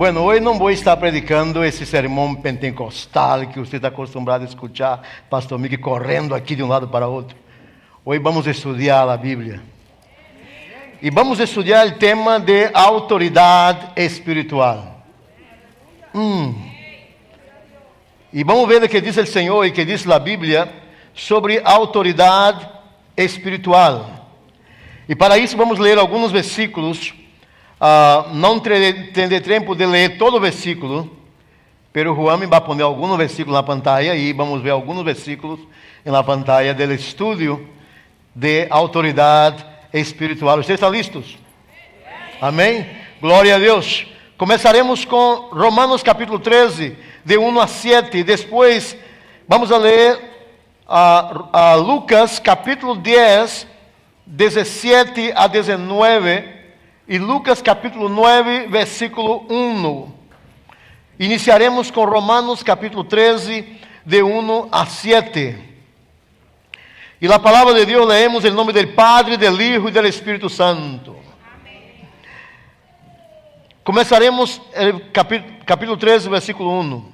Bueno, hoje não vou estar predicando esse sermão pentecostal que você está acostumado a escutar, pastor Miki correndo aqui de um lado para outro. Hoje vamos estudar a Bíblia. E vamos estudar o tema de autoridade espiritual. E vamos ver o que diz o Senhor e o que diz a Bíblia sobre autoridade espiritual. E para isso vamos ler alguns versículos. Não terei tempo de ler todo o versículo, pero Juan me vai pôr alguns versículos na pantalla e vamos ver alguns versículos na pantalla do estudo de autoridade espiritual. ¿Ustedes están listos? Amém? Glória a Deus. Começaremos com Romanos capítulo 13, de 1 a 7. E depois vamos a ler a Lucas capítulo 10, 17 a 19. E Lucas capítulo 9, versículo 1. Iniciaremos com Romanos capítulo 13, de 1 a 7. E a palavra de Deus leemos em nome do Padre, do Hijo e do Espírito Santo. Amém. Começaremos capítulo 13, versículo 1.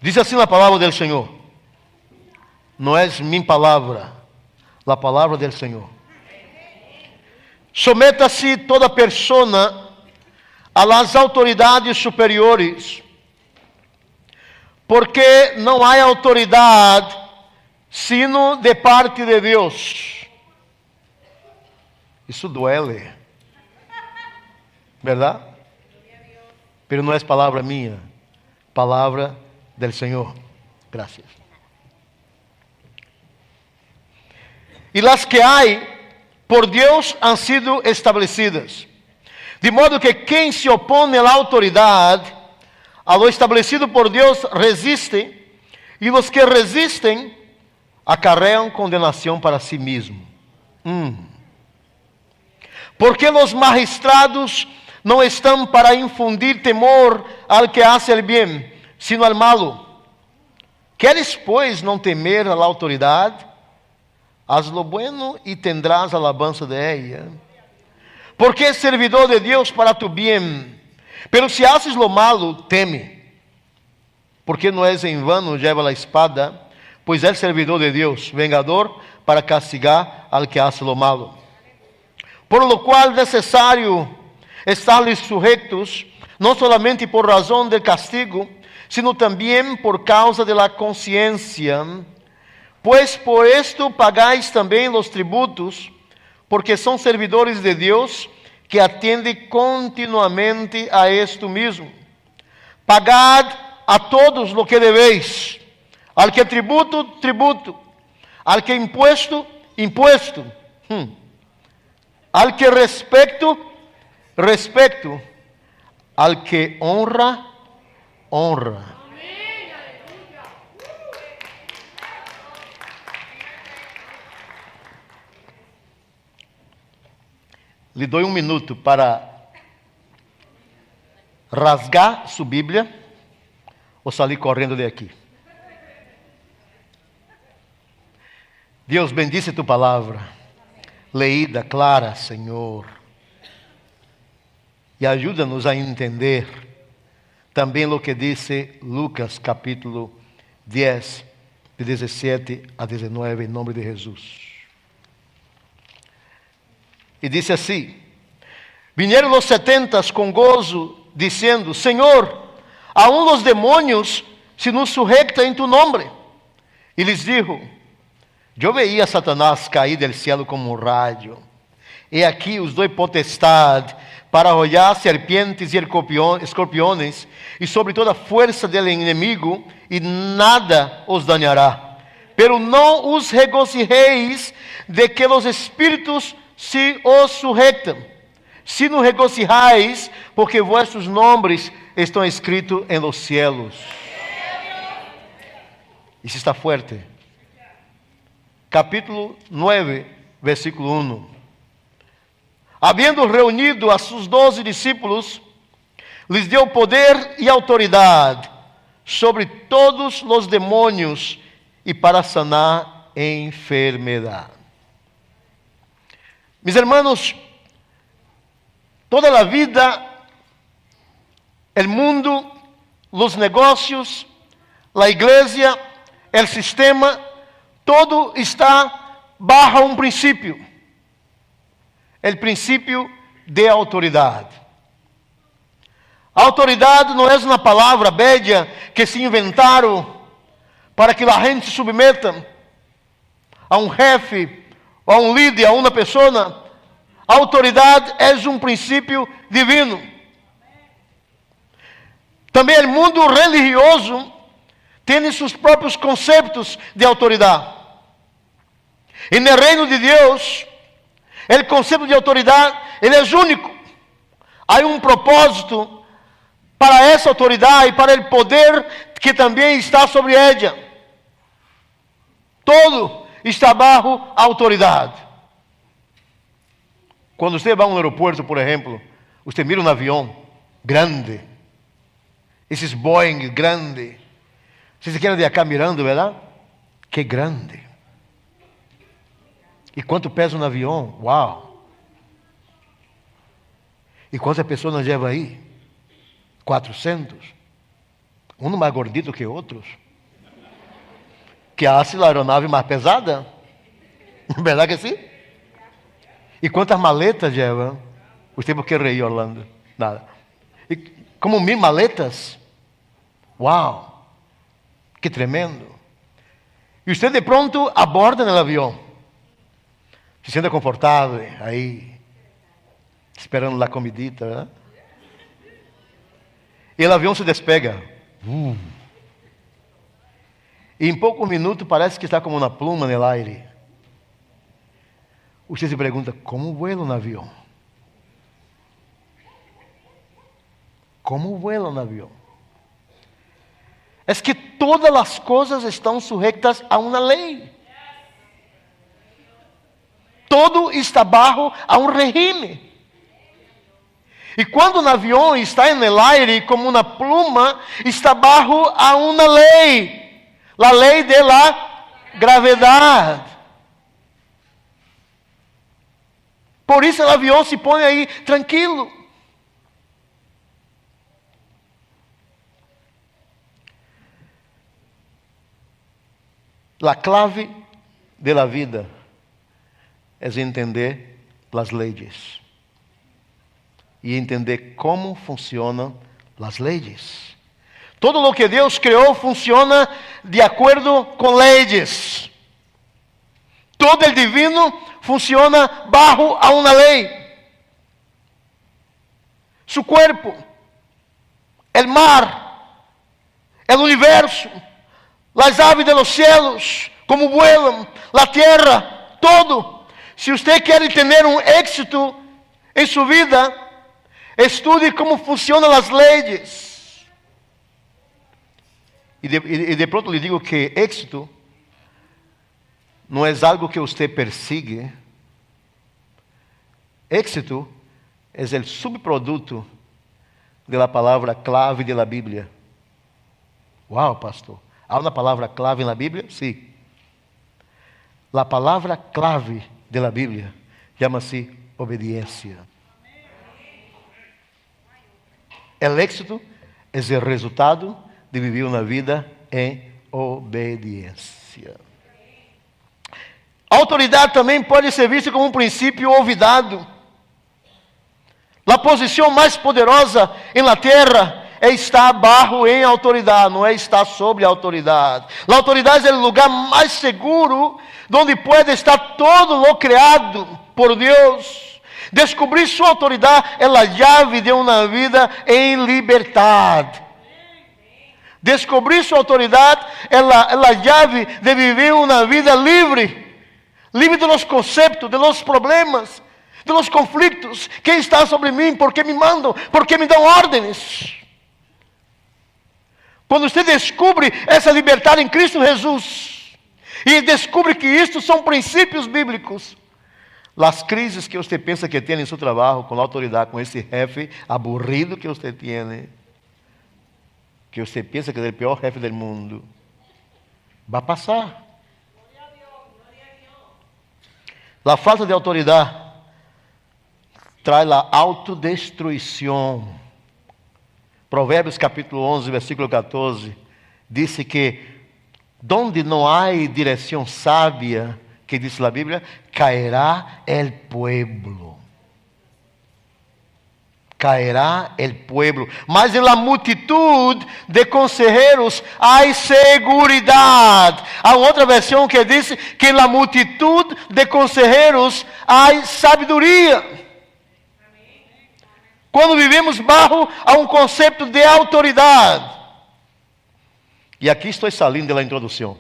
Diz assim a palavra do Senhor. Não é minha palavra, a palavra do Senhor. Someta-se toda persona a las autoridades superiores, porque não há autoridade sino de parte de Deus. Isso duele, verdade? Pero não é palavra minha, palavra del Senhor. Gracias. E las que há por Deus han sido establecidas. De modo que quem se opõe à autoridade, a lo establecido por Deus, resiste, e os que resistem acarream condenação para si mesmo. Porque os magistrados não estão para infundir temor al que hace el bien, sino al malo. Queres, pois, não temer a la autoridade? Haz lo bueno y tendrás alabanza de ella. Porque es servidor de Dios para tu bien. Pero si haces lo malo, teme. Porque no es en vano lleva la espada, pues es servidor de Dios, vengador para castigar al que hace lo malo. Por lo cual es necesario estarles sujetos, no solamente por razón del castigo, sino también por causa de la conciencia. Pues por esto pagáis também os tributos, porque são servidores de Deus, que atendem continuamente a esto mesmo. Pagad a todos lo que deveis, al que tributo, tributo, al que impuesto, impuesto, al que respeto, respeto, al que honra, honra. Lhe dou minuto para rasgar sua Bíblia ou sair correndo de aqui. Deus bendice tu palavra, leída, clara, Senhor. E ajuda-nos a entender também o que disse Lucas capítulo 10, de 17 a 19, em nome de Jesus. E disse assim: Vinieron os 70 com gozo, dizendo: Senhor, aún os demônios se nos sujeitam em tu nome. E lhes dijo: Eu veía a Satanás cair del cielo como rayo. E aqui os dou potestade para arrollar serpientes e escorpiones, e sobre toda força del inimigo, e nada os dañará. Pero não os regozijeis de que os espíritos se os sujeitam, se não regocijais, porque vossos nomes estão escritos em los cielos. Isso está forte. Capítulo 9, versículo 1. Havendo reunido a seus 12 discípulos, lhes deu poder e autoridade sobre todos os demônios e para sanar enfermidade. Mis hermanos, toda a vida el mundo, los negocios, la iglesia, el sistema, todo está bajo un principio. El principio de autoridade. A autoridade não é uma palavra bella que se inventaram para que a gente se submeta a um jefe, a um líder, a uma pessoa. A autoridade é um princípio divino. Também o mundo religioso tem seus próprios conceitos de autoridade. E no reino de Deus, o conceito de autoridade, ele é único. Há um propósito para essa autoridade e para o poder que também está sobre ela. Todo está bajo autoridade. Quando você vai a um aeroporto, por exemplo, você mira um avião grande, esses Boeing grandes. Vocês querem de cá mirando, verdade? Que grande. E quanto pesa um avião? Uau! E quantas pessoas leva aí? 400. Um mais gordito que outros. Que hace a aeronave mais pesada. Verdade que sim? E quantas maletas leva? Você por que reír, Orlando? Nada. E como 1000 maletas? Uau! Que tremendo. E você de pronto aborda no avião. Se sente confortável aí, esperando a comidita, ¿verdad? E o avião se despega. E em poucos minutos parece que está como uma pluma no aire. Você se pergunta, como vuela um avião? Como vuela um avião? É que todas as coisas estão sujeitas a uma lei. Todo está bajo a um regime. E quando um avião está no aire como uma pluma, está bajo a uma lei. A lei da gravidade. Por isso o avião se põe aí tranquilo. A clave de la vida é entender as leis e entender como funcionam as leis. Todo o que Deus criou funciona de acordo com leis. Todo o divino funciona bajo a uma lei. Su cuerpo, el mar, el universo, las aves de los cielos, como vuelan, la tierra, todo. Se você quer ter um êxito em sua vida, estude como funcionam as leis. E de pronto lhe digo que êxito não é algo que você persigue. Éxito é o subproduto da palavra clave da Bíblia. Uau, pastor. Há uma palavra clave na Bíblia? Sim. A palavra clave da Bíblia chama-se obediência. O éxito é o resultado de viver uma vida em obediência. A autoridade também pode ser vista como um princípio olvidado. A posição mais poderosa na terra é estar bajo em autoridade, não é estar sobre a autoridade. A autoridade é o lugar mais seguro onde pode estar todo lo criado por Deus. Descobrir sua autoridade é a chave de uma vida em liberdade. Descobrir sua autoridade é a chave de viver uma vida livre. Livre de los conceitos, de los problemas, de los conflitos. Quem está sobre mim? Por que me mandam? Por que me dão ordens? Quando você descobre essa liberdade em Cristo Jesus e descobre que isto são princípios bíblicos, as crises que você pensa que tem em seu trabalho, com a autoridade, com esse jefe aburrido que você tem, que você pensa que é o pior jefe do mundo, vai passar. A falta de autoridade traz a autodestruição. Provérbios capítulo 11, versículo 14, disse que donde não há direção sábia, que diz a Bíblia, caerá el pueblo. Caerá el pueblo. Mas em la multitud de conselheiros há seguridade. Há outra versão que diz que em la multitud de conselheiros há sabedoria. Quando vivemos bajo a um conceito de autoridade. E aqui estou saindo da introdução,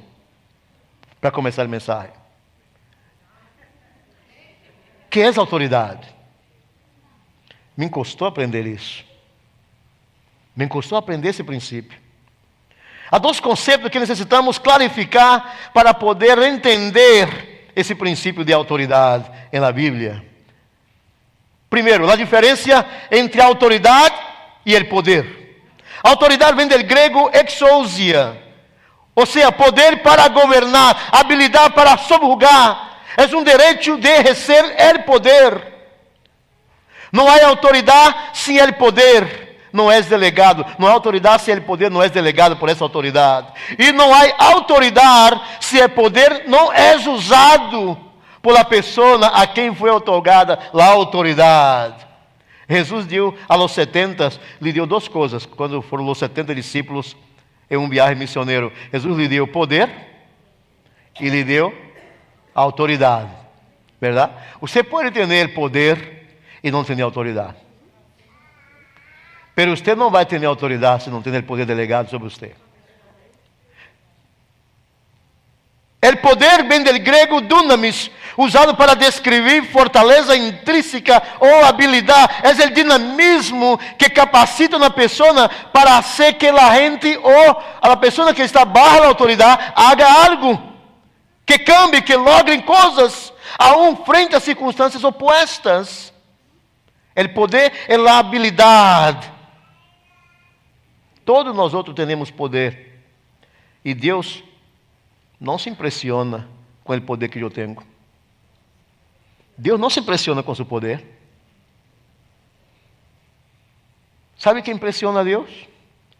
para começar a mensagem. O que é autoridade? Me custou aprender isso. Me custou aprender esse princípio. Há dois conceitos que necessitamos clarificar para poder entender esse princípio de autoridade na Bíblia. Primeiro, a diferença entre a autoridade e o poder. A autoridade vem do grego exousia, ou seja, poder para governar, habilidade para subjugar. É um direito de exercer o poder. Não há autoridade sem o poder, não é delegado. Não há autoridade sem o poder, não é delegado por essa autoridade. E não há autoridade se o poder não é usado por a pessoa a quem foi otorgada a autoridade. Jesus deu a los 70, lhe deu duas coisas, quando foram os 70 discípulos em um viagem missioneiro. Jesus lhe deu poder e lhe deu autoridade. Verdade? Você pode ter poder e não ter autoridade. Mas você não vai ter autoridade se não tem o poder delegado sobre você. O poder vem do grego dunamis, usado para descrever fortaleza intrínseca ou habilidade. É o dinamismo que capacita uma pessoa para hacer que a gente ou a pessoa que está bajo a autoridade haga algo, que cambie, que logre coisas, aún frente a circunstâncias opostas. O poder é a habilidade. Todos nós outros temos poder. E Deus não se impressiona com o poder que eu tenho. Deus não se impressiona com seu poder. Sabe o que impressiona a Deus?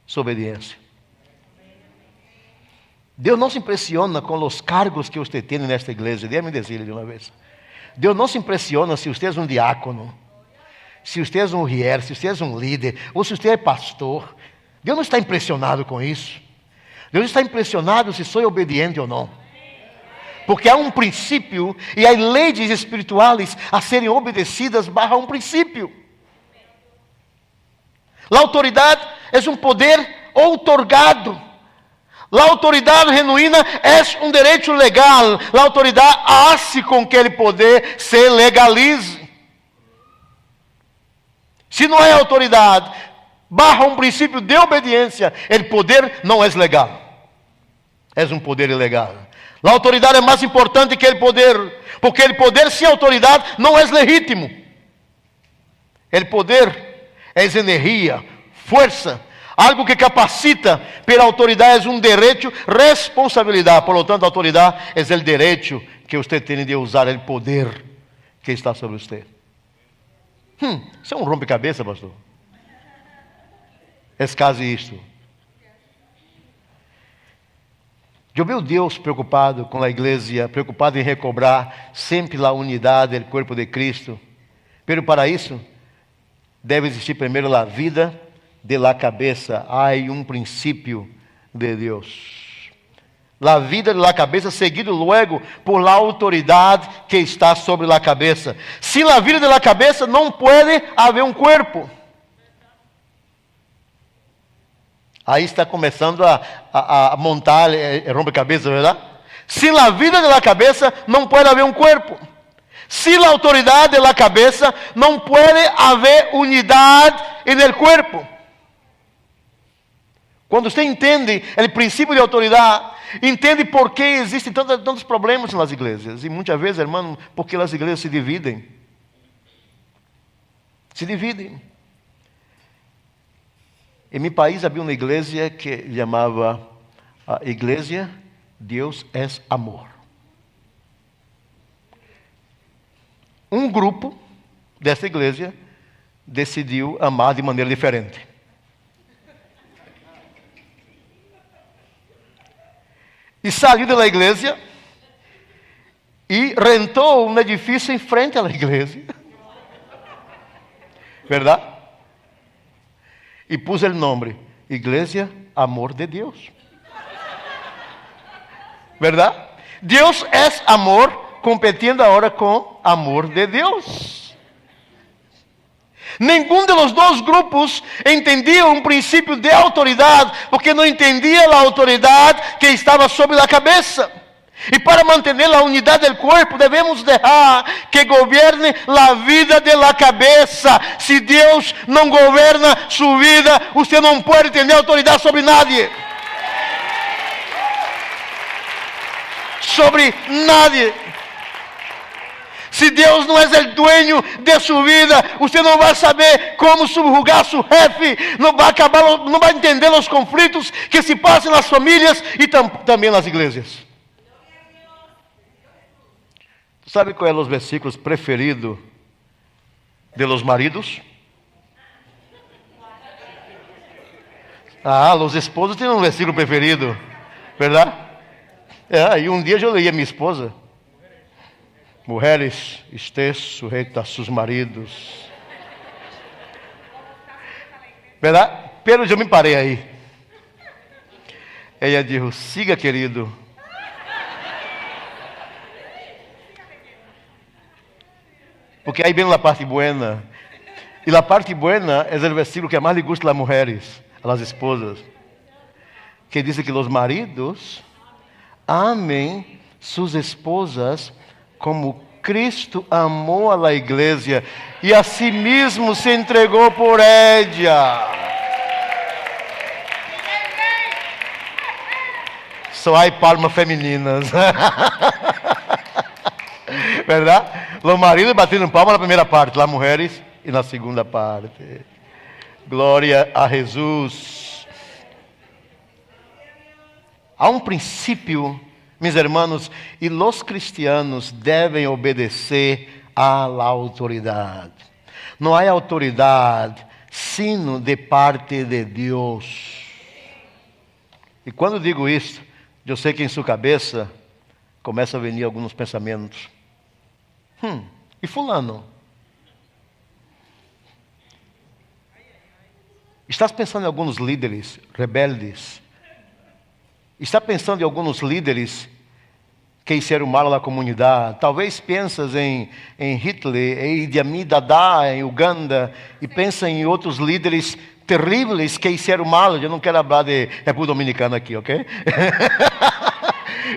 Sua obediência. Deus não se impressiona com os cargos que você tem nesta igreja. Déjame dizer de uma vez. Deus não se impressiona se você é um diácono, se você é um rier, se você é um líder, ou se você é pastor. Deus não está impressionado com isso. Deus está impressionado se sou obediente ou não. Porque há um princípio e há leis espirituais a serem obedecidas barra um princípio. A autoridade é um poder outorgado. A autoridade genuína é um direito legal. A autoridade hace com que o poder se legalize. Se não é autoridade, barra um princípio de obediência, o poder não é legal. É um poder ilegal. A autoridade é mais importante que o poder, porque o poder sem autoridade não é legítimo. O poder é energia, força, algo que capacita, pero a autoridade é um direito, responsabilidade. Por lo tanto, a autoridade é o direito que você tem de usar o poder que está sobre você. Isso é um rompe-cabeça, pastor. É quase isto. Eu vejo Deus preocupado com a igreja, preocupado em recobrar sempre a unidade do corpo de Cristo. Pero para isso, deve existir primeiro a vida de la cabeça. Há um princípio de Deus. La vida de la cabeça, seguido luego por la autoridade que está sobre la cabeça. Sem la vida de la cabeça, não pode haver um corpo. Aí está começando a montar rompe-cabeça, verdade? Sem a vida da cabeça, não pode haver um corpo. Sem a autoridade da cabeça, não pode haver unidade no corpo. Quando você entende o princípio de autoridade, entende por que existem tantos problemas nas igrejas. E muitas vezes, irmão, porque as igrejas se dividem. Se dividem. Em meu país havia uma igreja que chamava a Igreja Deus é Amor. Um grupo dessa igreja decidiu amar de maneira diferente. e saiu da igreja e rentou um edifício em frente à igreja. Verdade? E pus o nome, Igreja Amor de Deus. Verdade? Deus é amor, competindo agora com amor de Deus. Nenhum dos dois grupos entendia um princípio de autoridade, porque não entendia a autoridade que estava sobre a cabeça. E para manter a unidade do corpo, devemos deixar que governe a vida de la cabeça. Se Deus não governa sua vida, você não pode ter autoridade sobre nadie. Sobre nadie. Se Deus não é o dueño de sua vida, você não vai saber como subjugar seu chefe, não vai entender os conflitos que se passam nas famílias e também nas igrejas. Sabe qual é os versículos preferidos de los maridos? Os esposos têm um versículo preferido, verdade? E um dia eu leí a minha esposa: mulheres, estéis sujeitas a seus maridos. Verdade? Pero eu me parei aí. Ela disse: siga, querido. Porque aí vem a parte buena. E a parte buena é o versículo que mais lhe gusta às mulheres, às esposas, que diz que os maridos amem suas esposas como Cristo amou a igreja e a si mesmo se entregou por ella. Só há palmas femininas. Verdade? Os maridos batendo palmas na primeira parte, as mulheres e na segunda parte. Glória a Jesus. Há um princípio, meus irmãos, e os cristianos devem obedecer à autoridade. Não há autoridade sino de parte de Deus. E quando digo isso, eu sei que em sua cabeça começa a venir alguns pensamentos. E fulano? Estás pensando em alguns líderes rebeldes? Está pensando em alguns líderes que hicieron mal à comunidade? Talvez pensas em Hitler, em Idi Amin Dada, em Uganda, e pensa em outros líderes terríveis que hicieron mal. Eu não quero falar de República Dominicana aqui, ok?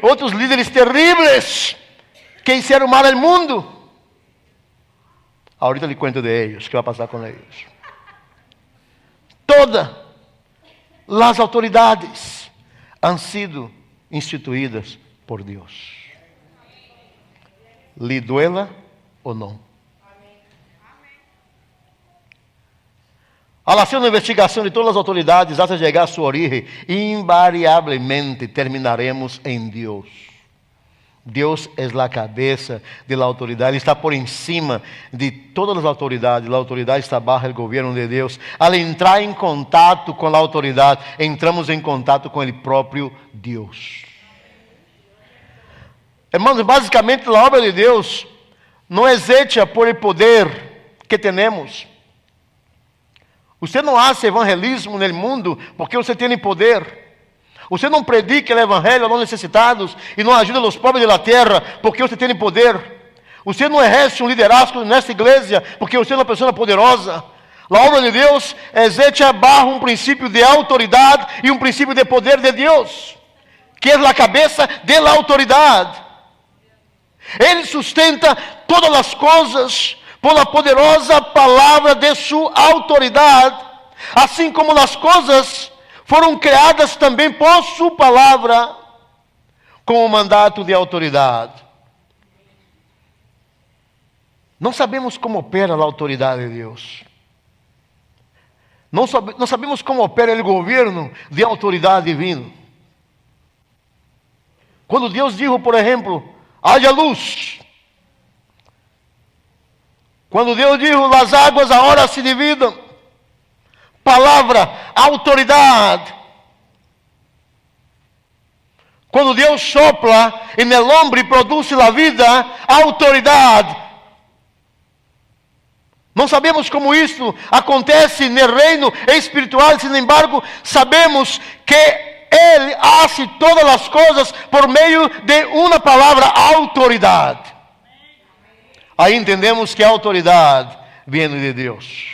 Outros líderes terríveis que hicieron mal ao mundo. Ahorita lhe cuento de eles, que vai passar com eles. Todas as autoridades han sido instituídas por Deus. Lhe duela ou não. Ao hacer uma investigação de todas as autoridades, até chegar a sua origem, invariablemente terminaremos em Deus. Deus é a cabeça da autoridade, Ele está por cima de todas as autoridades, a autoridade está abaixo do governo de Deus. Al entrar em contato com a autoridade, entramos em contato com Ele próprio Deus. Irmãos, basicamente a obra de Deus não é hecha por el poder que temos. Você não faz evangelismo no mundo porque você tem poder. Você não predica o evangelho aos necessitados e não ajuda os pobres da terra porque você tem poder. Você não exerce um liderazgo nesta igreja porque você é uma pessoa poderosa. A obra de Deus é hecha bajo um princípio de autoridade e um princípio de poder de Deus, que é a cabeça da autoridade. Ele sustenta todas as coisas por a poderosa palavra de sua autoridade, assim como as coisas foram criadas também por sua palavra, com o mandato de autoridade. Não sabemos como opera a autoridade de Deus. Não sabemos como opera o governo de autoridade divina. Quando Deus dijo, por exemplo, haja luz. Quando Deus dijo, as águas agora se dividam. Palavra, autoridade. Quando Deus sopla en el hombre y produce la vida, autoridade. Não sabemos como isso acontece no reino espiritual, sin embargo, sabemos que Ele hace todas as coisas por meio de uma palavra, autoridade. Aí entendemos que a autoridade vem de Deus.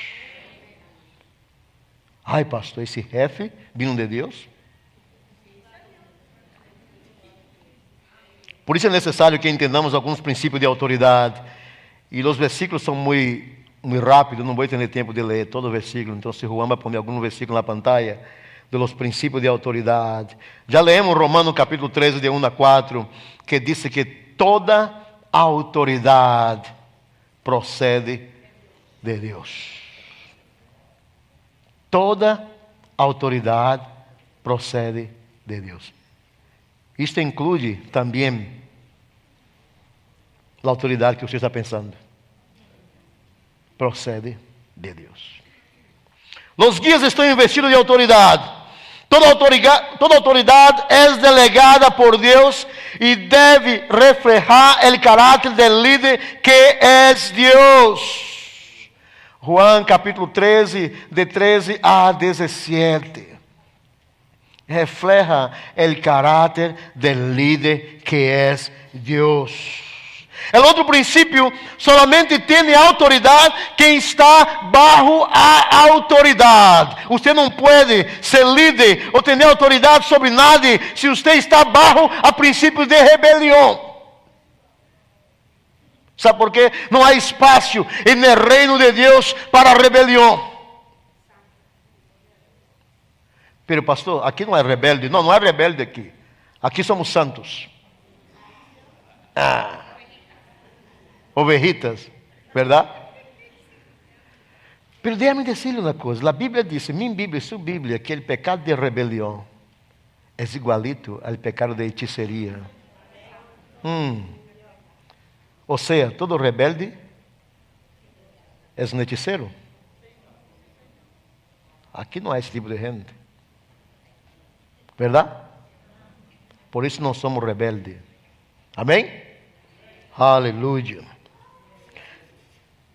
Ai, pastor, esse jefe vindo de Deus? Por isso é necessário que entendamos alguns princípios de autoridade. E os versículos são muito rápidos, não vou ter tempo de ler todo o versículo. Então, se Juan vai pôr algum versículo na pantalla, de los princípios de autoridade. Já leemos Romanos capítulo 13, de 1 a 4, que diz que toda autoridade procede de Deus. Toda autoridade procede de Deus. Isto inclui também a autoridade que você está pensando. Procede de Deus. Os guias estão investidos de autoridade. Toda autoridade é delegada por Deus e deve reflejar o caráter do líder que é Deus. Juan capítulo 13, de 13 a 17. Refleja o caráter do líder que é Deus. O outro princípio, solamente tem autoridade quem está bajo a autoridade. Você não pode ser líder ou ter autoridade sobre nada se você está bajo a princípios de rebelião. Sabe por quê? Não há espaço no reino de Deus para rebelião. Pero pastor, aqui não é rebelde. Não, não é rebelde aqui. Aqui somos santos. Ovejitas, verdade? Pero déjame decirle uma coisa. A Bíblia diz, minha Bíblia e sua Bíblia, que o pecado de rebelião é igualito ao pecado de hechiceria. Ou seja, todo rebelde é um hechiceiro. Aqui não há esse tipo de gente. Verdade? Por isso não somos rebeldes. Amém? Aleluia.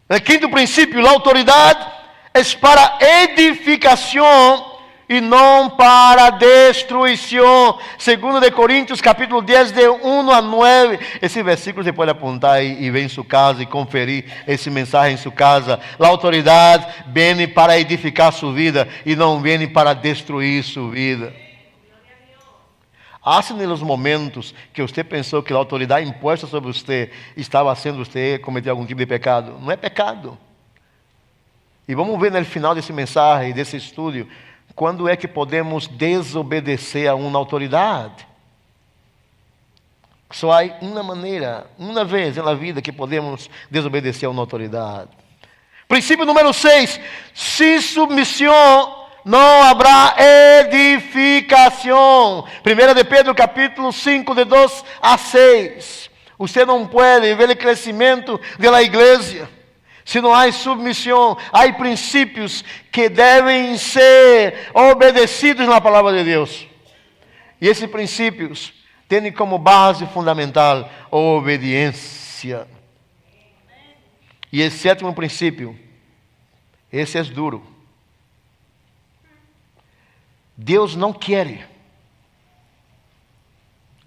O quinto princípio, a autoridade é para edificação e não para destruição. 2 Coríntios capítulo 10, de 1 a 9. Esse versículo você pode apontar e ver em sua casa e conferir esse mensagem em sua casa. A autoridade vem para edificar sua vida e não vem para destruir sua vida. Há nos momentos que você pensou que a autoridade imposta sobre você estava fazendo você cometer algum tipo de pecado. Não é pecado. E vamos ver no final desse mensagem, desse estudo, quando é que podemos desobedecer a uma autoridade. Só há uma maneira, uma vez na vida que podemos desobedecer a uma autoridade. Princípio número 6. Sem submissão não haverá edificação. 1 de Pedro capítulo 5, de 2 a 6. Você não pode ver o crescimento da igreja se não há submissão. Há princípios que devem ser obedecidos na palavra de Deus. E esses princípios têm como base fundamental a obediência. E esse sétimo princípio, esse é duro. Deus não quer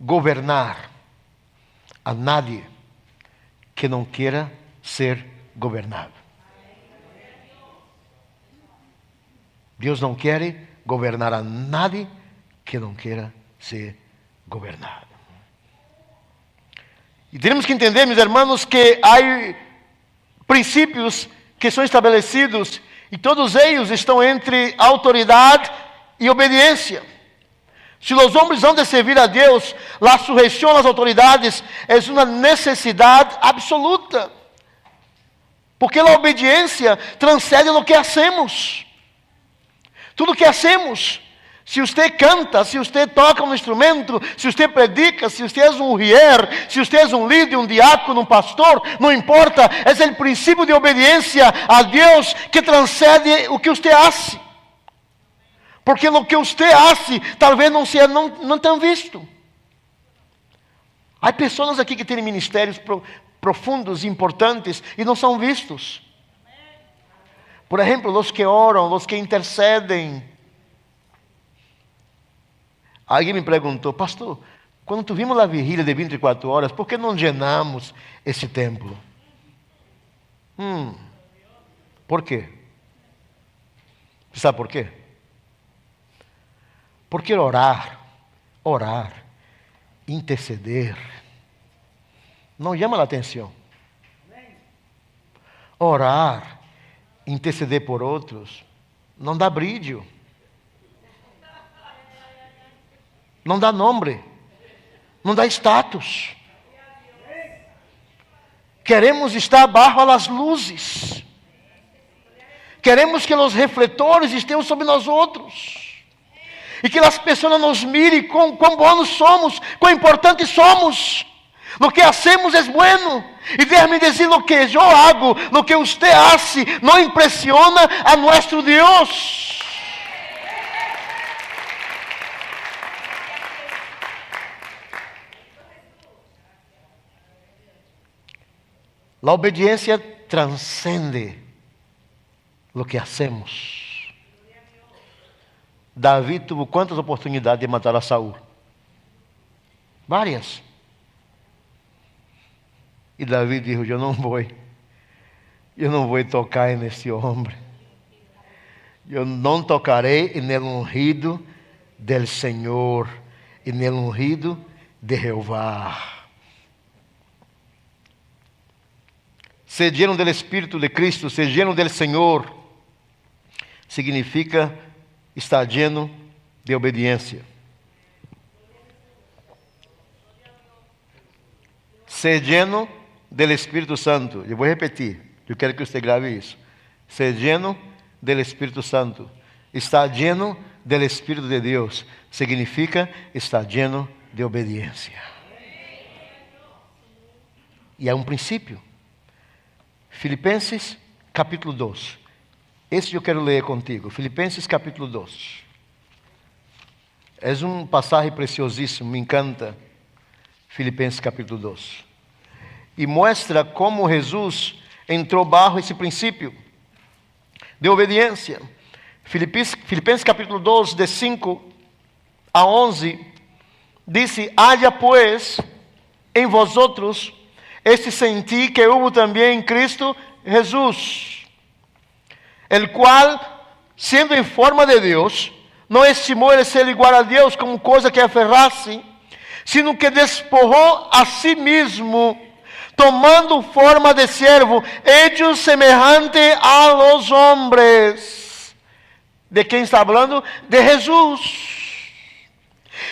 governar a nadie que não queira ser governado. Deus não quer governar a nadie que não queira ser governado. E temos que entender, meus irmãos, que há princípios que são estabelecidos e todos eles estão entre autoridade e obediência. Se os homens vão de servir a Deus, a sujeição às autoridades é uma necessidade absoluta. Porque a obediência transcende o que hacemos. Tudo que hacemos. Se você canta, se você toca um instrumento, se você predica, se você é um rier, se você é um líder, um diácono, um pastor, não importa. É o princípio de obediência a Deus que transcende o que você hace. Porque no que você hace, talvez não tenha visto. Há pessoas aqui que têm ministérios profundos, importantes, e não são vistos. Por exemplo, os que oram, os que intercedem. Alguém me perguntou: pastor, quando tivemos a vigília de 24 horas, por que não llenamos esse templo? Por quê? Você sabe por quê? Porque orar, interceder, não chama a atenção. Orar, interceder por outros, não dá brilho. Não dá nome. Não dá status. Queremos estar abaixo das luzes. Queremos que os refletores estejam sobre nós outros. E que as pessoas nos mirem quão bons somos, quão importantes somos. Lo que hacemos é bueno. E déjame dizer, lo que eu hago, lo que usted hace, não impressiona a nosso Deus. A obediência transcende lo que hacemos. Davi teve quantas oportunidades de matar a Saul? Várias. E Davi disse: eu não vou tocar nesse homem. Eu não tocarei no ungido del Senhor e no ungido de Jeová. Ser lleno del Espírito de Cristo, ser lleno del Senhor, significa estar lleno de obediência. Ser lleno del Espírito Santo. Eu vou repetir, eu quero que você grave isso. Ser lleno del Espírito Santo. Estar lleno del Espírito de Deus significa estar lleno de obediência. E é um princípio. Filipenses capítulo 2. Esse eu quero ler contigo. Filipenses capítulo 2. É um passagem preciosíssimo, me encanta. Filipenses capítulo 2. E mostra como Jesus entrou bajo esse princípio de obediência. Filipenses capítulo 2, de 5 a 11, diz: haja pues em vosotros este sentir que hubo também em Cristo Jesus, el cual, sendo em forma de Deus, não estimou ele ser igual a Deus como coisa que aferrasse, sino que despojou a si mesmo, tomando forma de servo, hecho semejante a los hombres. ¿De quem está falando? De Jesus.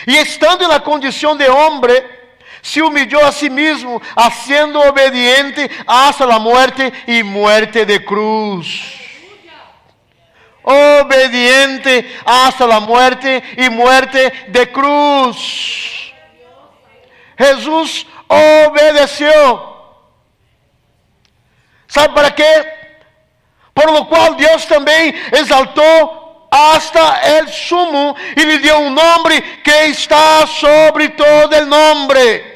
E estando na condição de homem, se humilhou a si mesmo, sendo obediente hasta a morte e muerte de cruz. Obediente hasta a morte e muerte de cruz. Jesus obedeceu. ¿Sabe para quê? Por lo qual Deus também exaltou hasta el sumo e lhe deu um nome que está sobre todo el nombre.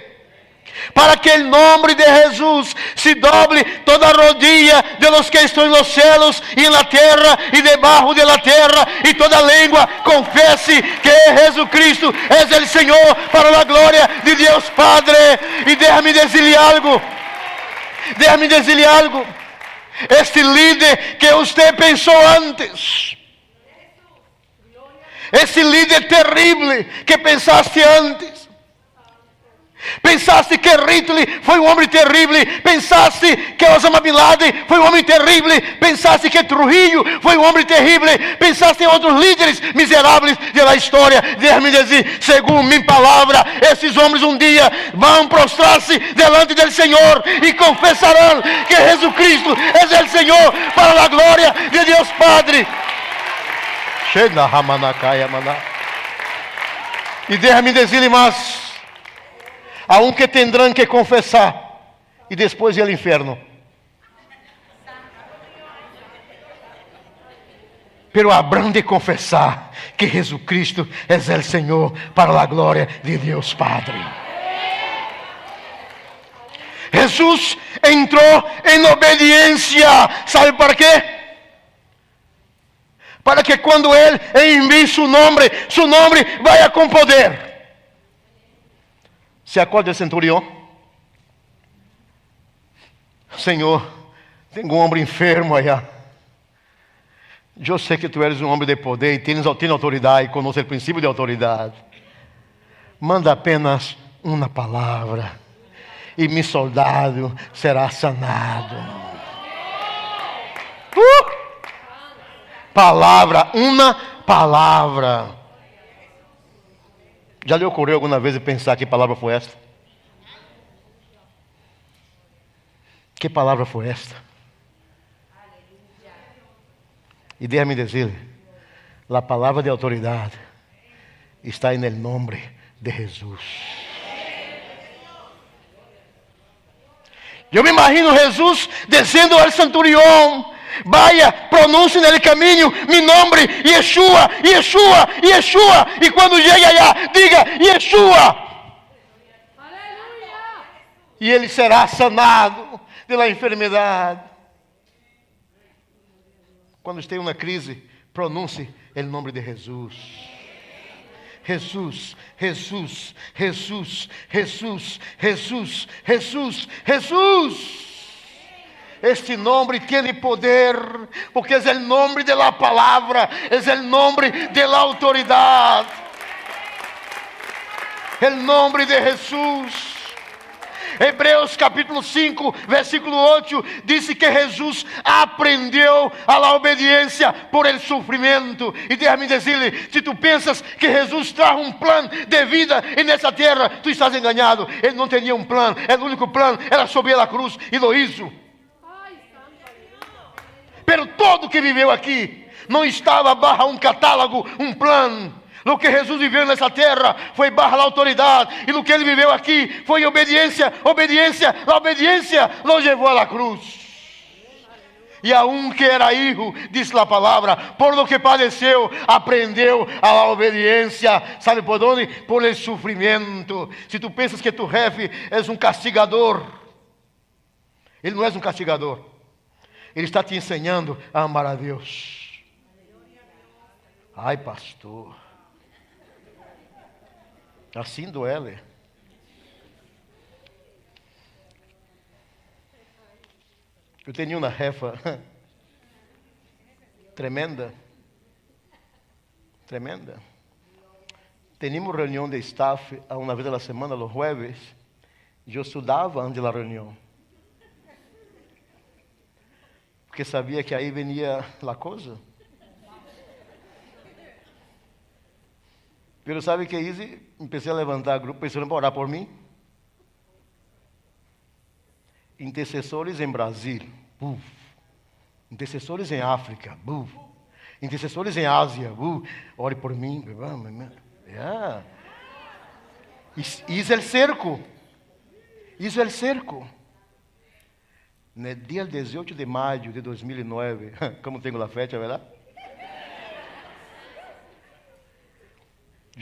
Para que o nome de Jesus se doble toda rodilla de los que estão en los cielos y en la tierra y debajo de la tierra, y toda lengua confesse que Jesucristo es el Señor, para la gloria de Dios Padre. E déjame decirle algo. Este líder que usted pensou antes, esse líder terrível que pensaste antes, pensaste que Hitler foi um homem terrível, pensaste que Osama Bin Laden foi um homem terrível, pensaste que Trujillo foi um homem terrível, pensaste em outros líderes miseráveis da história. Deixa-me dizer, segundo minha palavra, esses homens um dia vão prostrar-se delante do Senhor e confessarão que Jesus Cristo é o Senhor, para a glória de Deus Padre. E deixa-me dizer mais: aunque tendrão que confessar e depois ir ao inferno. Pero habrão de confessar que Jesus Cristo é o Senhor, para a glória de Deus Padre. Jesús entró en obediencia. ¿Sabe para qué? Para que cuando Él envíe su nombre vaya con poder. ¿Se acuerda del centurión? Señor, tengo un hombre enfermo allá. Yo sé que tú eres un hombre de poder y tienes autoridad y conoces el principio de autoridad. Manda apenas una palabra y mi soldado será sanado. Palavra, uma palavra. Já lhe ocorreu alguma vez pensar que palavra foi esta? Que palavra foi esta? E déjame dizer, a palavra de autoridade está em nome de Jesus. Eu me imagino Jesus dizendo ao centurião: vaya, pronuncie en el camino mi nombre, Yeshua, Yeshua, Yeshua. Y cuando llegue allá, diga, Yeshua. Aleluya. Y él será sanado de la enfermedad. Cuando esté en una crisis, pronuncie el nombre de Jesús. Jesús, Jesús, Jesús, Jesús, Jesús, Jesús, Jesús. Este nombre tiene poder, porque es el nombre de la palabra, es el nombre de la autoridad. El nombre de Jesús. Hebreus capítulo 5, versículo 8, dice que Jesús aprendió a la obediencia por el sufrimiento. Y déjame decirle, si tú piensas que Jesús trajo un plan de vida en esa tierra, tú estás engañado. Él no tenía un plan, el único plan era subir a la cruz y lo hizo. Pero todo que viveu aqui não estava barra um catálogo, um plano. O que Jesus viveu nessa terra foi barra a autoridade. E o que ele viveu aqui foi obediência, obediência. A obediência o levou à cruz. E aunque era hijo, diz a palavra, por lo que padeceu, aprendeu a obediência. ¿Sabe por onde? Por el sufrimiento. Se tu pensas que tu jefe é um castigador, ele não é um castigador. Ele está te ensinando a amar a Deus. Ai, pastor. Assim duele. Eu tenho uma jefa tremenda. Tremenda. Teníamos reunião de staff uma vez a semana, los jueves. Eu estudava antes da reunião. Porque sabia que aí venia a coisa. Pero sabe que hice? Empecé a levantar grupo, pensando para orar por mim. Intercessores em Brasil, buf. Intercessores em África, buf. Intercessores em Ásia, buf. Ore por mim. Yeah. Isso é o cerco. Isso é o cerco. No dia 18 de maio de 2009, como tenho a fecha, verdade?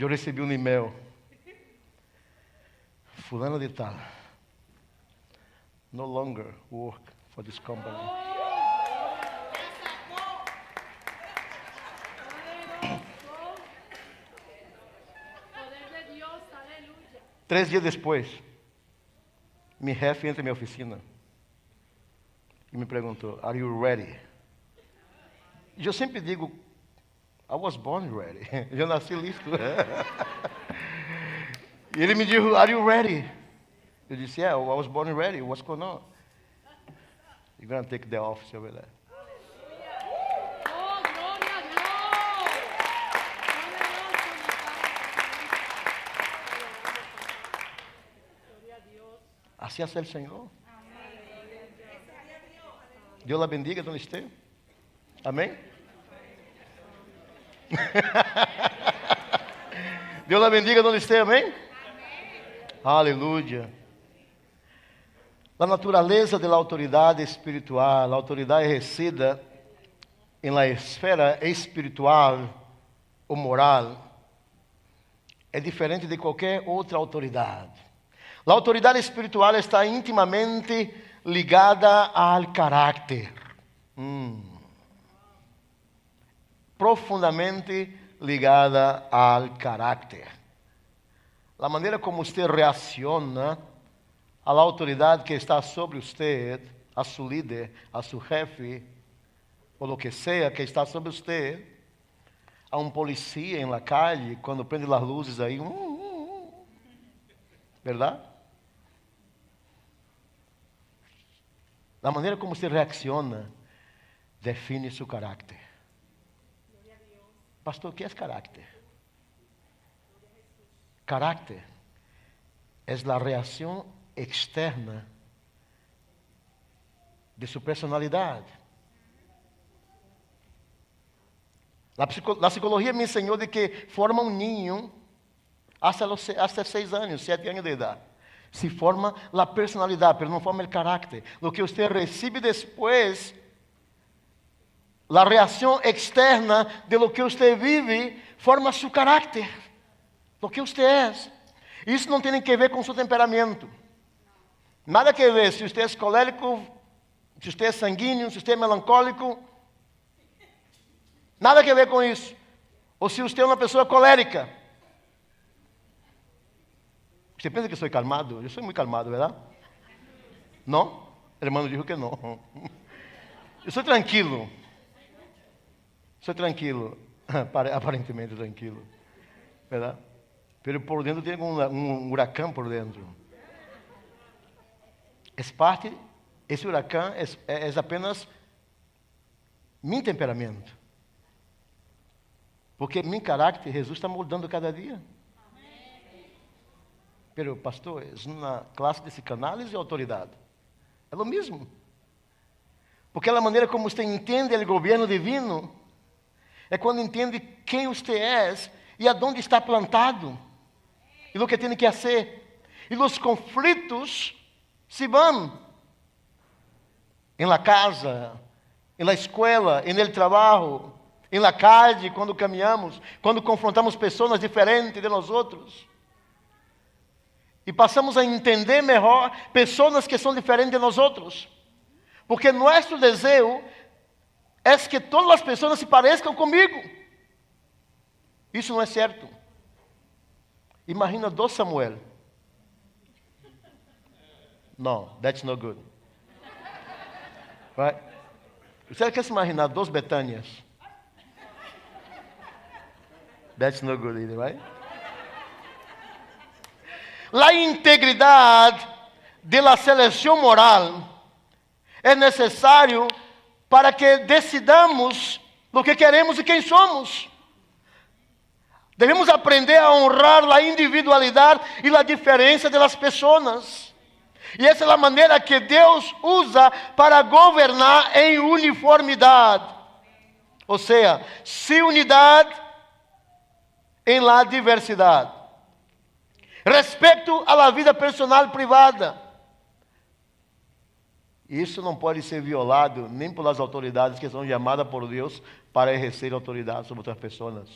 Eu recebi um e-mail. Fulano de tal. No longer work for this company. 3 dias depois, meu chefe entra em minha oficina e me perguntou, are you ready? E eu sempre digo, I was born ready. Eu nasci listo. E ele me disse, are you ready? Eu disse, yeah, I was born ready. What's going on? You're going to take the office over there. Así hace el Señor. Dios la bendiga donde esté. Amén. Deus la bendiga donde esté, amém? Aleluia. A natureza da autoridade espiritual, a autoridade exercida em la esfera espiritual ou moral, é diferente de qualquer outra autoridade. A autoridade espiritual está intimamente ligada ao caráter. Profundamente ligada ao caráter. A maneira como você reaciona à autoridade que está sobre você, a seu líder, a seu jefe, ou o que seja que está sobre você, a um polícia em la calle, quando prende as luzes aí, verdade? A maneira como você reacciona define seu caráter. Pastor, o que é caráter? Caráter é a reação externa de sua personalidade. A psicologia me ensinou de que forma um ninho hasta 6 anos, 7 anos de idade. Se forma a personalidade, mas não forma o caráter. O que você recebe depois, a reação externa de lo que você vive, forma seu caráter, o que você é. Isso não tem que ver com seu temperamento. Nada que ver se você é colérico, se você é sanguíneo, se você é melancólico. Nada que ver com isso. Ou se você é uma pessoa colérica. Você pensa que eu sou calmado? Eu sou muito calmado, verdade? Não? O irmão disse que não. Eu sou tranquilo. Sou tranquilo. Aparentemente tranquilo. Verdade? Pero por dentro tem um huracão por dentro. Esse huracão é apenas meu temperamento. Porque meu caráter, Jesus está moldando cada dia. Pero, pastor, é uma classe de psicanálise ou autoridade? É o mesmo. Porque a maneira como você entende o governo divino é quando entende quem você é e aonde está plantado e o que tem que fazer. E os conflitos se vão em la casa, em la escola, em el trabalho, em la calle, quando caminhamos, quando confrontamos pessoas diferentes de nós outros. E passamos a entender melhor pessoas que são diferentes de nós outros. Porque nosso desejo é que todas as pessoas se pareçam comigo. Isso não é certo. Imagina 2 Samuel. Não, that's not good. Right? Você quer se imaginar 2 Betânias? That's not good either, right? A integridade da seleção moral é necessário para que decidamos o que queremos e quem somos. Devemos aprender a honrar a individualidade e a diferença das pessoas. E essa é a maneira que Deus usa para governar em uniformidade. Ou seja, sem unidade em la diversidade. Respeito à vida personal privada. Isso não pode ser violado nem pelas autoridades que são chamadas por Deus para exercer autoridade sobre outras pessoas.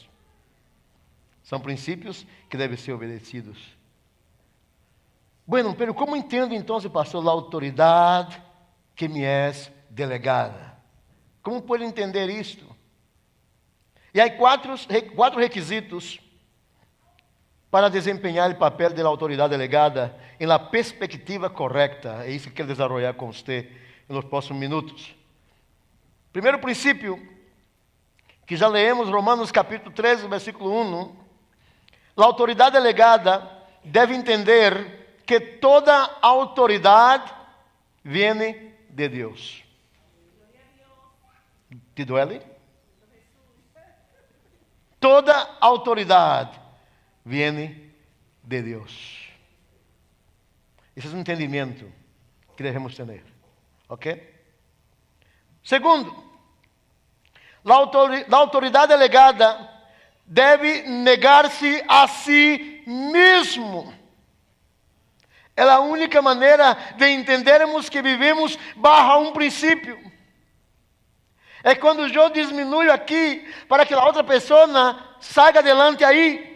São princípios que devem ser obedecidos. Bueno, pero como entendo então, pastor, a autoridade que me é delegada? Como pode entender isto? E há 4 requisitos para desempenhar o papel da autoridade delegada em la perspectiva correta. É isso que quero desenvolver com você nos próximos minutos. Primeiro princípio, que já leemos Romanos capítulo 13, versículo 1. A autoridade delegada deve entender que toda autoridade vem de Deus. Te duele? Toda autoridade vem de Deus. Esse é um entendimento que devemos ter. Ok? Segundo, a autoridade delegada deve negar-se a si mesmo. É a única maneira de entendermos que vivemos bajo um princípio. É quando eu diminuo aqui para que a outra pessoa saia adelante aí.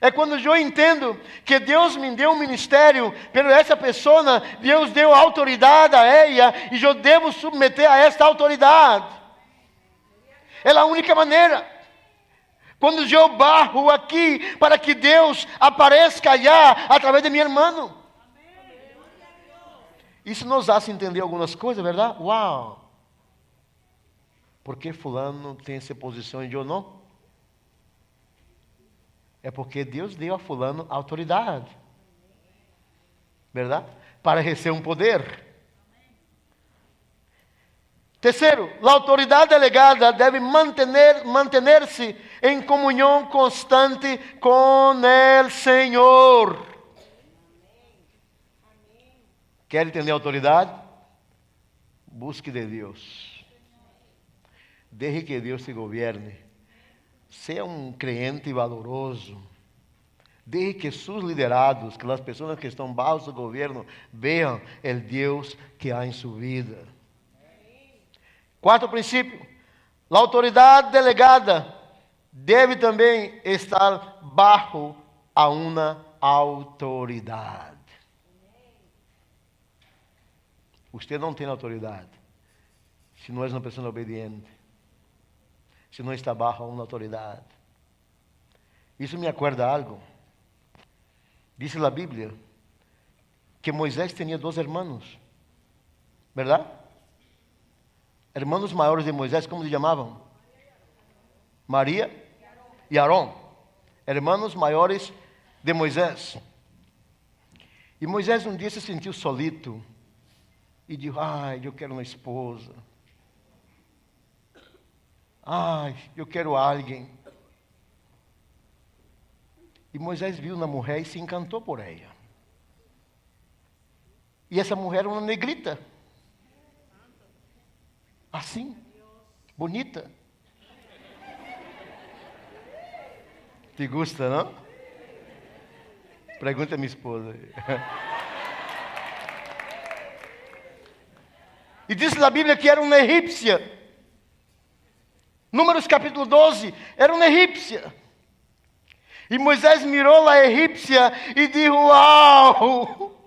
É quando eu entendo que Deus me deu um ministério, pero essa pessoa, Deus deu autoridade a ela, e eu devo submeter a esta autoridade. É a única maneira. Quando eu barro aqui, para que Deus apareça allá, através de meu irmão. Isso nos hace entender algumas coisas, verdade? Uau! Por que fulano tem essa posição e eu não? É porque Deus deu a fulano autoridade. Verdade? Para receber um poder. Terceiro, a autoridade delegada deve manter-se em comunhão constante com o Senhor. Quer entender a autoridade? Busque de Deus. Deixe que Deus te governe. Seja um crente valoroso. Deixe que seus liderados, que as pessoas que estão bajo seu governo, vejam o Deus que há em sua vida. Quarto princípio, a autoridade delegada deve também estar bajo a uma autoridade. Você não tem autoridade se não é uma pessoa obediente, se não está bajo a uma autoridade. Isso me acorda algo. Diz a Bíblia que Moisés tinha 2 irmãos, verdade? Irmãos maiores de Moisés, como se chamavam? Maria e Arão. Irmãos maiores de Moisés. E Moisés um dia se sentiu solito e disse: ai, eu quero uma esposa. Ai, eu quero alguém. E Moisés viu uma mulher e se encantou por ela. E essa mulher era uma negrita. Assim, bonita. Te gusta, não? Pergunta a minha esposa. E diz na Bíblia que era uma egípcia. Números capítulo 12, era uma egípcia. E Moisés mirou a egípcia e disse: uau!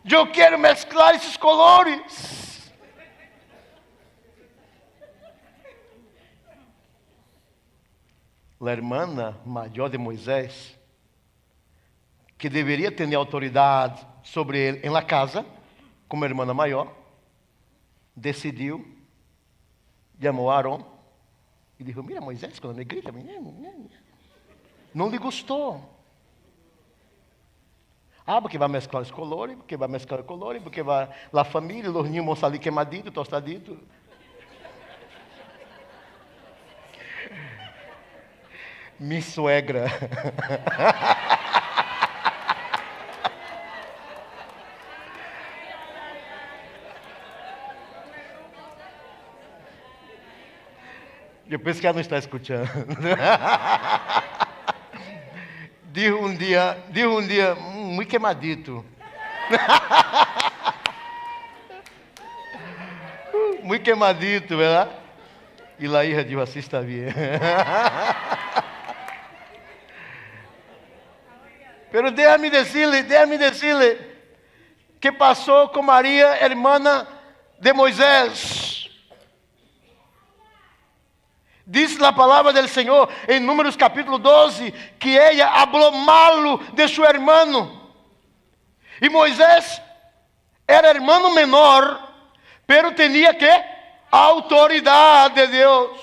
Eu quero mesclar esses colores. A irmã maior de Moisés, que deveria ter autoridade sobre ele em la casa, como irmã maior, decidiu, chamou Arão e disse: mira Moisés, quando me grita, não lhe gostou. Ah, porque vai mesclar os colores, porque vai mesclar os colores, porque vai a família, os ninhos vão sair queimaditos, tostaditos. Minha suegra. Eu penso que ela não está escutando. Diz um dia, muito queimadito. Muito queimadito, verdade? E lá hija dijo, así está bien. Pero déjame decirle que passou com Maria, irmã de Moisés. Diz a palavra do Senhor em Números capítulo 12 que ela hablou malo de seu irmão. E Moisés era irmão menor, pero tinha que autoridade de Deus.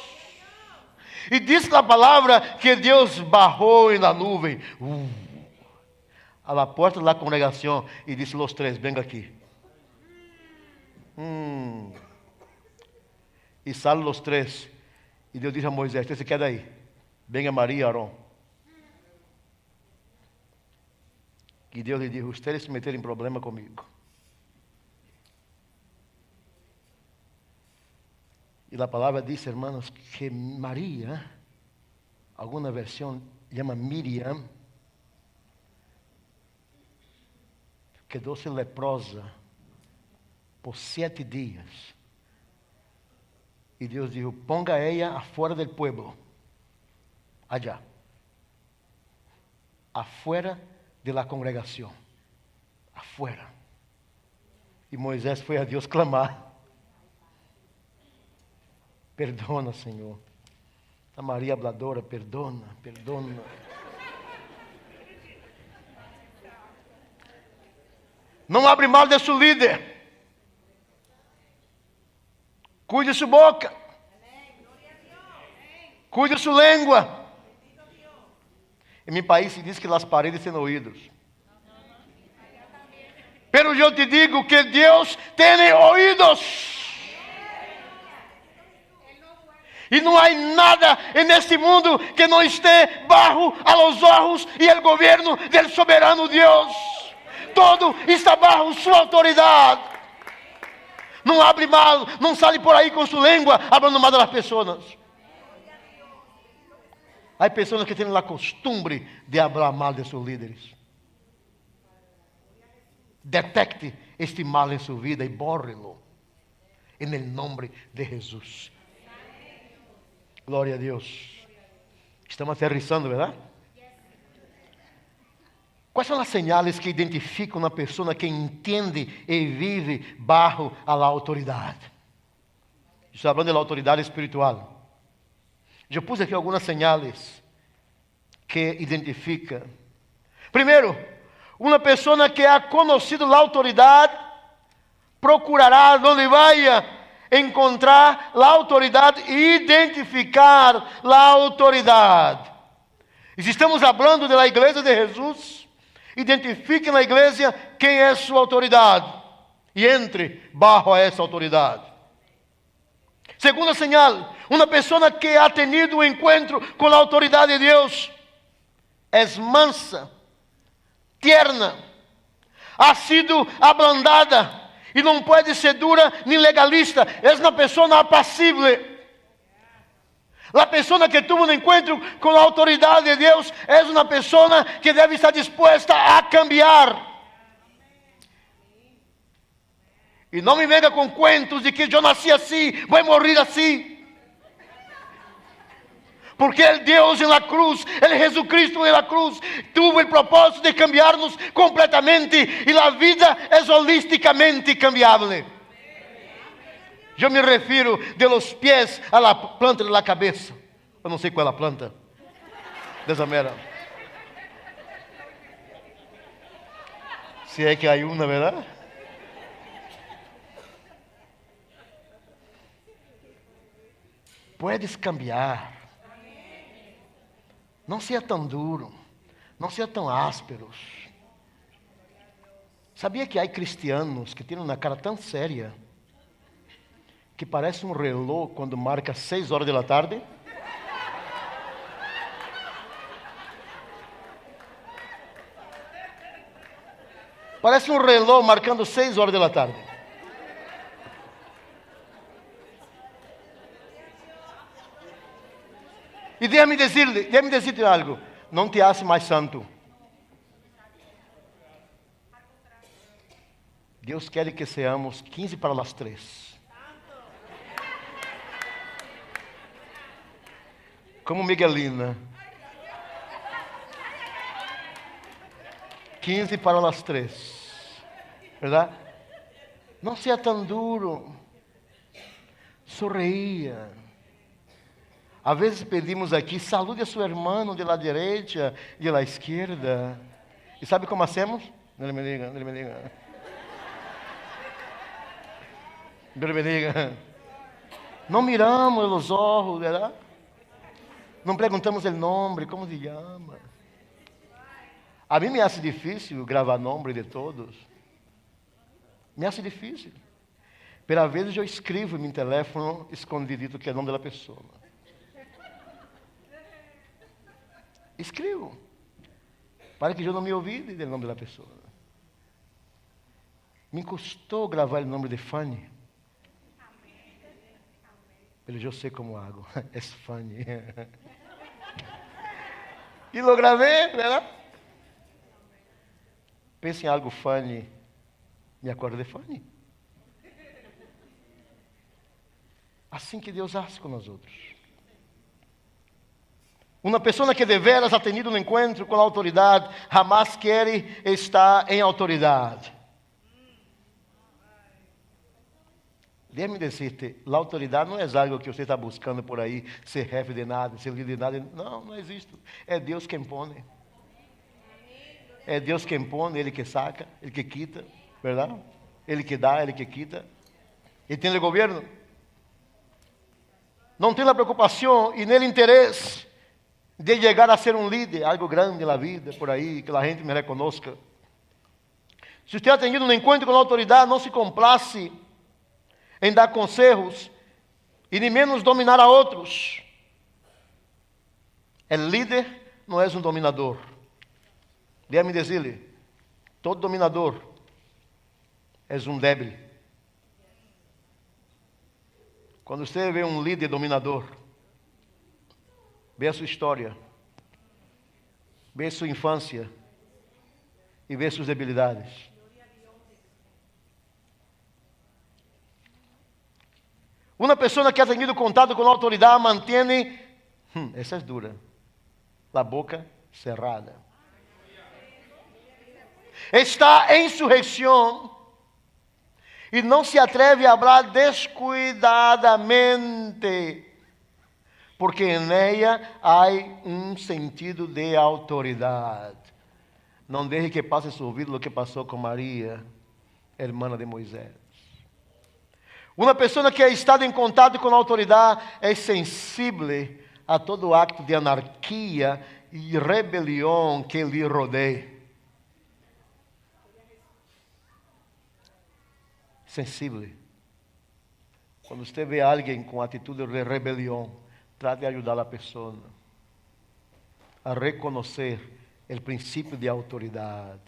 E diz a palavra que Deus barrou na nuvem a la porta da congregação e disse: los três, venga aqui. E saem los três. E Deus disse a Moisés: você quer daí? Venga Maria e Arão. E Deus lhe disse: vocês se meteram em problema comigo. E a palavra diz, hermanos, que Maria, alguma versão chama Miriam, quedou-se leprosa por 7 dias. E Deus disse: ponga ela afuera del pueblo, allá, afuera de la congregación. Afuera. E Moisés foi a Deus clamar. Perdona, Senhor. A Maria habladora, perdona, perdona. Não abre mal de seu líder. Cuide sua boca. Cuide sua língua. Em meu país se diz que as paredes têm ouvidos. Pero eu te digo que Deus tem ouvidos. E não há nada neste mundo que não esteja bajo a los ojos e o governo del soberano Deus. Todo está bajo sua autoridade. Não abre mal, não sale por aí com sua língua hablando mal das pessoas. Há pessoas que têm a costumbre de falar mal de seus líderes. Detecte este mal em sua vida e bórrelo. Em nome de Jesus. Glória a Deus. Estamos aterrissando, verdade? Quais são as señales que identificam uma pessoa que entende e vive bajo a la autoridade? Estou falando da autoridade espiritual. Eu pus aqui algumas señales que identifica. Primeiro, uma pessoa que ha conhecido a autoridade procurará onde vaya encontrar a autoridade e identificar a autoridade. E se estamos falando da igreja de Jesus, identifique na igreja quem é sua autoridade e entre bajo a essa autoridade. Segunda señal, uma pessoa que ha tenido um encontro com a autoridade de Deus é mansa, tierna, ha sido ablandada e não pode ser dura nem legalista. É uma pessoa apacible. A pessoa que tuvo um encontro com a autoridade de Deus é uma pessoa que deve estar disposta a cambiar. E não me venga com cuentos de que eu nasci assim, vou morrer assim. Porque el Deus en la cruz, el Jesucristo en la cruz, tuvo el propósito de cambiarnos completamente y la vida es holísticamente cambiable. Yo me refiero de los pies a la planta de la cabeza. Eu não sei qual é a planta dessa mera. Se é que há uma, verdade? Puedes cambiar. Não seja tão duro, não seja tão ásperos. Sabia que há cristianos que têm uma cara tão séria que parece um reloj quando marca 6 horas da tarde? Parece um reloj marcando 6 horas da tarde. E déjame decirte algo, não te hace mais santo. Deus quer que seamos 15 para as 3. Como Miguelina. 15 para as 3. Verdade? Não seja tão duro. Sorria. Às vezes pedimos aqui, salude a seu irmão de la direita e de la esquerda. E sabe como hacemos? Não me diga, não me diga. Não me diga. Não miramos os olhos, verdade? Não perguntamos o nome, como se chama. A mim me hace difícil gravar nome de todos. Me hace difícil. Pero às vezes eu escrevo em meu telefone escondidito que é o nome da pessoa. Escrevo. Para que eu não me ouvide do nome da pessoa. Me custou gravar o nome de Fanny. Pero eu sei como hago. É Fanny. E lo gravei, verdade? Pense em algo Fanny. Me acordo de Fanny. Assim que Deus age com nós outros. Uma pessoa que de veras ha tenido um encontro com a autoridade, jamais quer estar em autoridade. Déjame dizer-te, a autoridade não é algo que você está buscando por aí, ser chefe de nada, ser líder de nada. Não, não existe. É Deus quem põe. É Deus quem põe, Ele que saca, Ele que quita, verdade? Ele que dá, Ele que quita. Ele tem o governo. Não tem a preocupação e nem o interesse de chegar a ser um líder, algo grande na vida, por aí, que a gente me reconozca. Se você ha tenido um encontro com a autoridade, não se complace em dar conselhos e nem menos dominar a outros. O líder não é um dominador. Déjame dizer-lhe, todo dominador é um débil. Quando você vê um líder dominador, vê a sua história, vê sua infância e vê suas debilidades. Uma pessoa que ha tenido contato com a autoridade mantém, essa é dura, a boca cerrada. Está em insurreição e não se atreve a falar descuidadamente, porque em ela há um sentido de autoridade. Não deixe que passe seu ouvido o que passou com Maria, irmã de Moisés. Uma pessoa que ha estado em contato com a autoridade é sensível a todo acto de anarquia e rebelião que lhe rodeia. Sensível. Quando você vê alguém com atitude de rebelião, trate de ajudar a pessoa a reconhecer o princípio de autoridade.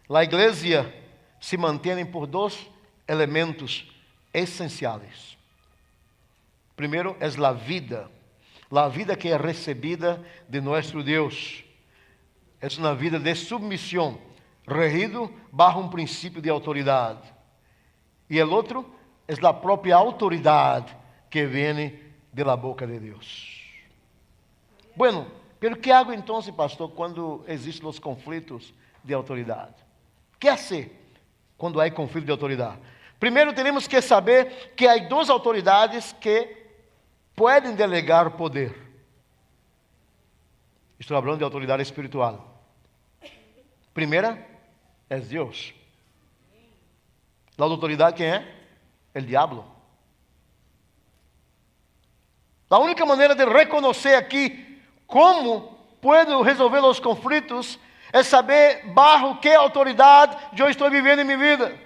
A igreja se mantém por dois elementos essenciais. Primeiro é a vida que é recebida de nosso Deus. É uma vida de submissão, regido bajo um princípio de autoridade. E o outro é a própria autoridade que vem da boca de Deus. Bueno, pero que hago então, pastor, quando existem os conflitos de autoridade? O que fazer quando há conflito de autoridade? Primeiro, temos que saber que há duas autoridades que podem delegar poder. Estou falando de autoridade espiritual. Primeira é Deus. A autoridade quem é? O diabo. A única maneira de reconhecer aqui como puedo resolver os conflitos é saber bajo que autoridade eu estou vivendo em minha vida.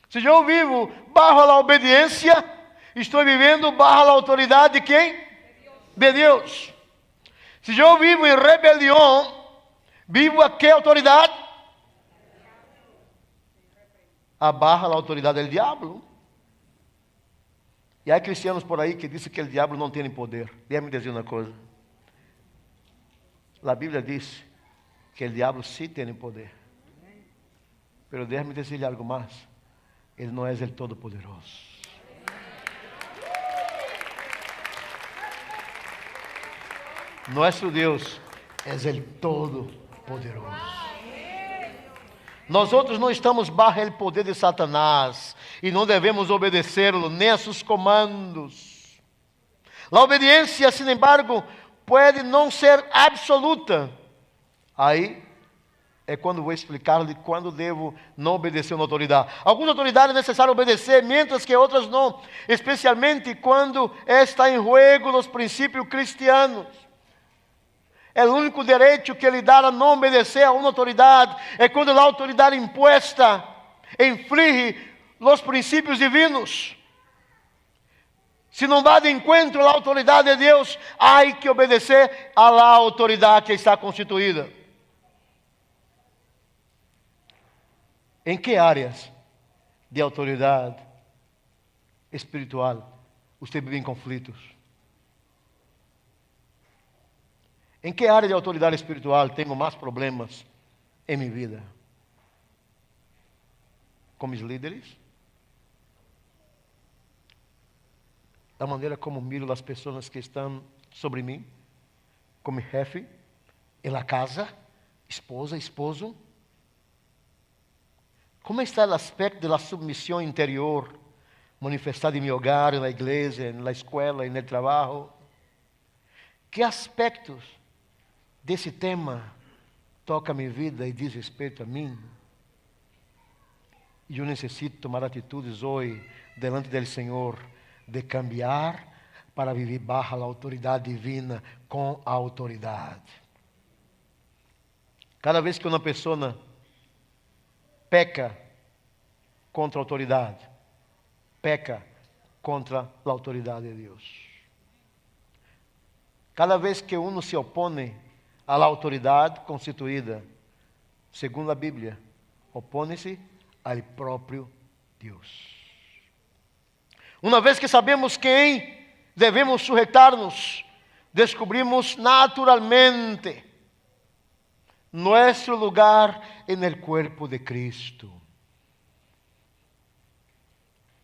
Se eu vivo bajo a obediência, estou vivendo bajo a autoridade de quem? De Deus. Se eu vivo em rebelião, vivo a que autoridade? Abajo a autoridade do diabo. E há cristianos por aí que dizem que o diabo não tem poder. Deixa-me dizer uma coisa. A Bíblia diz que o diabo sim tem poder. Mas deixa-me dizer-lhe algo mais. Ele não é o Todo-Poderoso. Nosso Deus é o Todo-Poderoso. Nós outros não estamos bajo o poder de Satanás e não devemos obedecê-lo nem a seus comandos. A obediência, sin embargo, pode não ser absoluta. Aí é quando vou explicar-lhe quando devo não obedecer a uma autoridade. Algumas autoridades é necessário obedecer, mientras que outras não, especialmente quando está em jogo os princípios cristianos. É o único direito que lhe dá a não obedecer a uma autoridade é quando a autoridade imposta inflige os princípios divinos. Se não vai de encontro à autoridade de Deus, há que obedecer à autoridade que está constituída. Em que áreas de autoridade espiritual você vive em conflitos? Em que área de autoridade espiritual tenho mais problemas em minha vida? Com meus líderes? Da maneira como miro as pessoas que estão sobre mim, como jefe, em la casa, esposa, esposo? Como está o aspecto da submissão interior manifestada em meu hogar, na igreja, na escola, no trabalho? Que aspectos desse tema toca a minha vida e diz respeito a mim? E eu necessito tomar atitudes hoje, delante do Senhor, de cambiar para viver bajo a autoridade divina, com a autoridade. Cada vez que uma pessoa peca contra a autoridade, peca contra a autoridade de Deus. Cada vez que uno se opõe à autoridade constituída, segundo a Bíblia, opõe-se ao próprio Deus. Uma vez que sabemos quem devemos sujeitar-nos, descobrimos naturalmente nosso lugar no corpo de Cristo.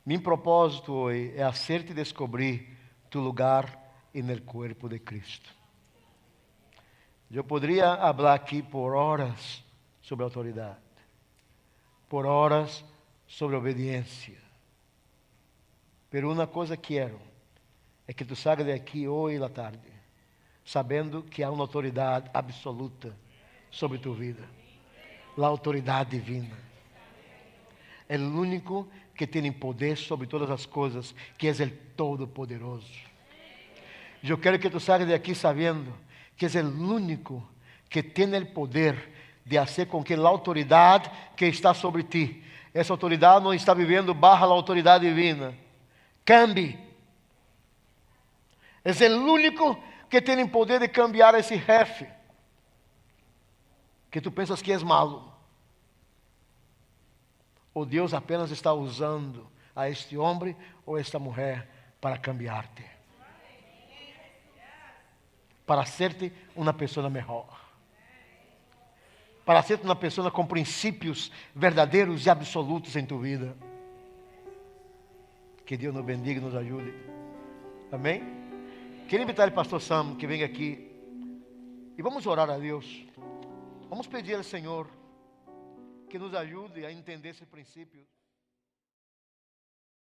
Meu propósito hoje é hacerte descobrir tu lugar no corpo de Cristo. Eu poderia falar aqui por horas sobre autoridade, por horas sobre obediência. Mas uma coisa quero é que tu salgas de aqui hoje à tarde, sabendo que há uma autoridade absoluta sobre tu vida, a autoridade divina. É o único que tem poder sobre todas as coisas, que é o Todo-Poderoso. Eu quero que tu salgas de aqui sabendo que é o único que tem o poder de fazer com que a autoridade que está sobre ti, essa autoridade não está vivendo bajo a autoridade divina, cambie. É o único que tem poder de cambiar esse jefe que tu pensas que é malo. Ou Deus apenas está usando a este homem ou esta mulher para cambiar-te, para ser-te uma pessoa melhor, para ser-te uma pessoa com princípios verdadeiros e absolutos em tua vida. Que Deus nos bendiga e nos ajude. Amém? Quero invitar o pastor Sam que venha aqui e vamos orar a Deus. Vamos pedir ao Senhor que nos ajude a entender esse princípio.